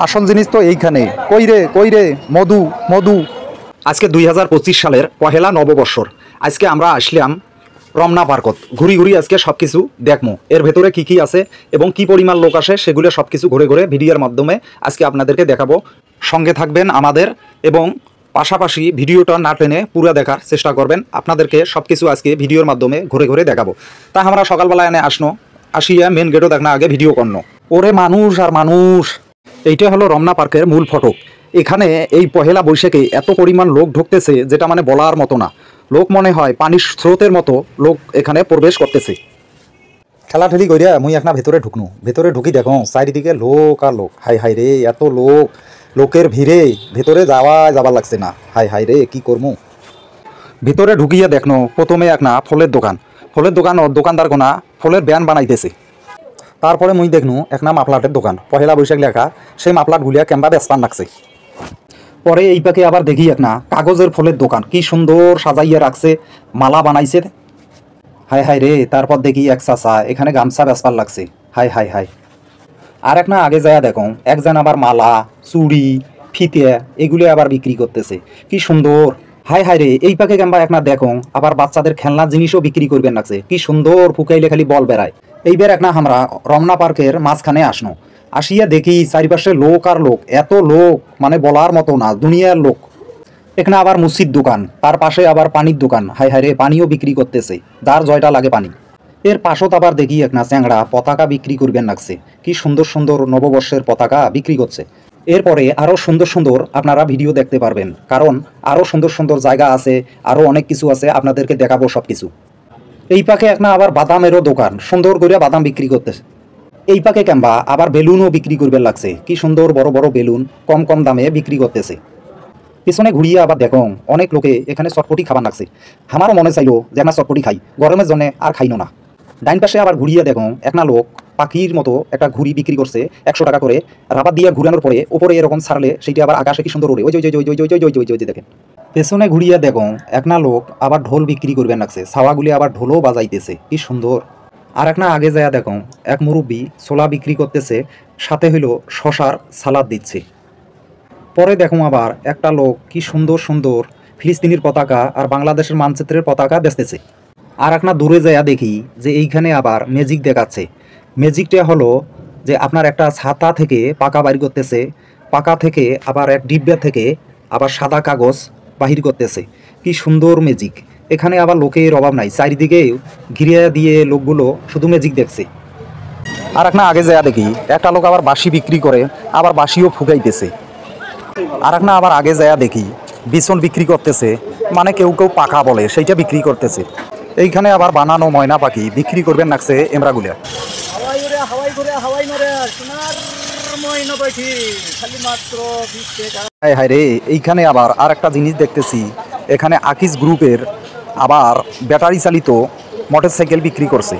আসল জিনিস তো এইখানে। কই রে মধু মধু। আজকে 2025 সালের পহেলা নববর্ষর। আজকে আমরা আসলাম রমনা পার্কত। ঘুরি ঘুরি আজকে সব কিছু দেখমো, এর ভেতরে কি কি আছে এবং কি পরিমাণ লোক আসে সেগুলো সব কিছু ঘুরে ঘুরে ভিডিওর মাধ্যমে আজকে আপনাদেরকে দেখাবো। সঙ্গে থাকবেন আমাদের এবং পাশাপাশি ভিডিওটা না টেনে পুরো দেখার চেষ্টা করবেন। আপনাদেরকে সব কিছু আজকে ভিডিওর মাধ্যমে ঘুরে ঘুরে দেখাবো। তা আমরা সকালবেলা এনে আসিয়া মেন গেটও দেখ না আগে ভিডিও করনো। ওরে মানুষ আর মানুষ। এইটা হলো রমনা পার্কের মূল ফটক। এখানে এই পহেলা বৈশাখে এত পরিমাণ লোক ঢুকতেছে যেটা মানে বলার মতো না। লোক মনে হয় পানির স্রোতের মতো লোক এখানে প্রবেশ করতেছে। ঠেলাঠেলি করিয়া মুই একটা ভেতরে ঢুকনু। ভেতরে ঢুকি দেখো চারিদিকে লোক আর লোক। হাই হাই রে, এত লোক, লোকের ভিড়ে ভেতরে যাবার লাগছে না। হাই হাই রে, কি করমু। ভিতরে ঢুকিয়া দেখনো প্রথমে একটা ফলের দোকান। দোকানদার গোনা ফলের ব্যান বানাইতেছে। তারপরে মুই দেখনু একটা মাফলাটের দোকান, পহেলা বৈশাখ লেখা। সেই মাফলাট গুলিয়া কেমবা বেসপান লাগছে। পরে এই পাকে আবার দেখি একটা কাগজের ফলের দোকান, কি সুন্দর সাজাইয়া রাখছে, মালা বানাইছে। হাই হাই রে, তারপর দেখি এক চাচা এখানে গামছা বেসপার লাগছে। High high high. আর এক না আগে যায়া দেখো একজন আবার মালা, চুড়ি, ফিতে এগুলো আবার বিক্রি করতেছে, কি সুন্দর। হাই হাই রে, এই পাকে কেমবা এক না দেখো আবার বাচ্চাদের খেলনা জিনিসও বিক্রি করবেন লাগছে, কি সুন্দর। ফুকাইলে খালি বল বেড়ায়। এইবার এক না আমরা রমনা পার্কের মাঝখানে আসনো। আসিয়া দেখি চারিপাশে লোক আর লোক, এত লোক মানে বলার মতো না, দুনিয়ার লোক। এখানে আবার মুসির দোকান, তার পাশে আবার পানির দোকান। হাই হাই রে, পানিও বিক্রি করতেছে, যার জয়টা লাগে পানি। এর পাশত আবার দেখি এক না চ্যাংড়া পতাকা বিক্রি করবেন লাগছে, কি সুন্দর সুন্দর নববর্ষের পতাকা বিক্রি করছে। এরপরে আরও সুন্দর সুন্দর আপনারা ভিডিও দেখতে পারবেন, কারণ আরও সুন্দর সুন্দর জায়গা আছে, আরও অনেক কিছু আছে, আপনাদেরকে দেখাবো সব কিছু। এই পাকে এক না আবার বাদামেরও দোকান, সুন্দর করে বাদাম বিক্রি করতেছে। এই পাকে কেমবা আবার বেলুনও বিক্রি করবেন লাগছে, কি সুন্দর বড় বড় বেলুন কম কম দামে বিক্রি করতেছে। পিছনে ঘুরিয়ে আবার দেখো অনেক লোকে এখানে চটপটি খাবার লাগছে। আমারও মনে চাইলো যে একটা চটপটি খাই, গরমের জন্য আর খাইনো না। ডাইন পাশে আবার ঘুরিয়ে দেখো একটা লোক পাখির মতো একটা ঘুড়ি বিক্রি করছে 100 টাকা করে। রাবার দিয়ে ঘুরানোর পরে ওপরে এরকম ছাড়লে সেইটা আবার আকাশে কি সুন্দর ওড়ে। ওই দেখেন। পেছনে ঘুরিয়ে দেখো একটা লোক আবার ঢোল বিক্রি করবেন লাগছে, ছাওয়াগুলি আবার ঢোলও বাজাইতেছে, কি সুন্দর। আর একটা আগে যায়া দেখো এক মুরব্বী ছোলা বিক্রি করতেছে, সাথে হইলো শশার সালাদ দিচ্ছে। পরে দেখো আবার একটা লোক কি সুন্দর সুন্দর ফিলিস্তিনির পতাকা আর বাংলাদেশের মানচিত্রের পতাকা বেচতেছে। আর একটা দূরে যায়া দেখি যে এইখানে আবার ম্যাজিক দেখাচ্ছে। ম্যাজিকটা হলো যে আপনার একটা ছাতা থেকে পাকা বাহির করতেছে, পাকা থেকে আবার এক ডিব্বা থেকে আবার সাদা কাগজ বাহির করতেছে, কি সুন্দর ম্যাজিক। এখানে আবার লোকের অভাব নাই, চারিদিকে ঘিরে দিয়ে লোকগুলো শুধু ম্যাজিক দেখছে। আর একটা আগে যায়া দেখি একটা লোক আবার বাঁশি বিক্রি করে, আবার বাঁশিও ফুগাইতেছে। আর একটা আবার আগে যায়া দেখি বিছন বিক্রি করতেছে, মানে কেউ কেউ পাখা বলে সেইটা বিক্রি করতেছে। এইখানে আবার বানানো ময়না পাখি বিক্রি করবেন লাগছে এমরাগুলা। হাই হাই রে, এইখানে আবার আর একটা জিনিস দেখতেছি, এখানে আকিস গ্রুপের আবার ব্যাটারি চালিত মোটরসাইকেল বিক্রি করছে।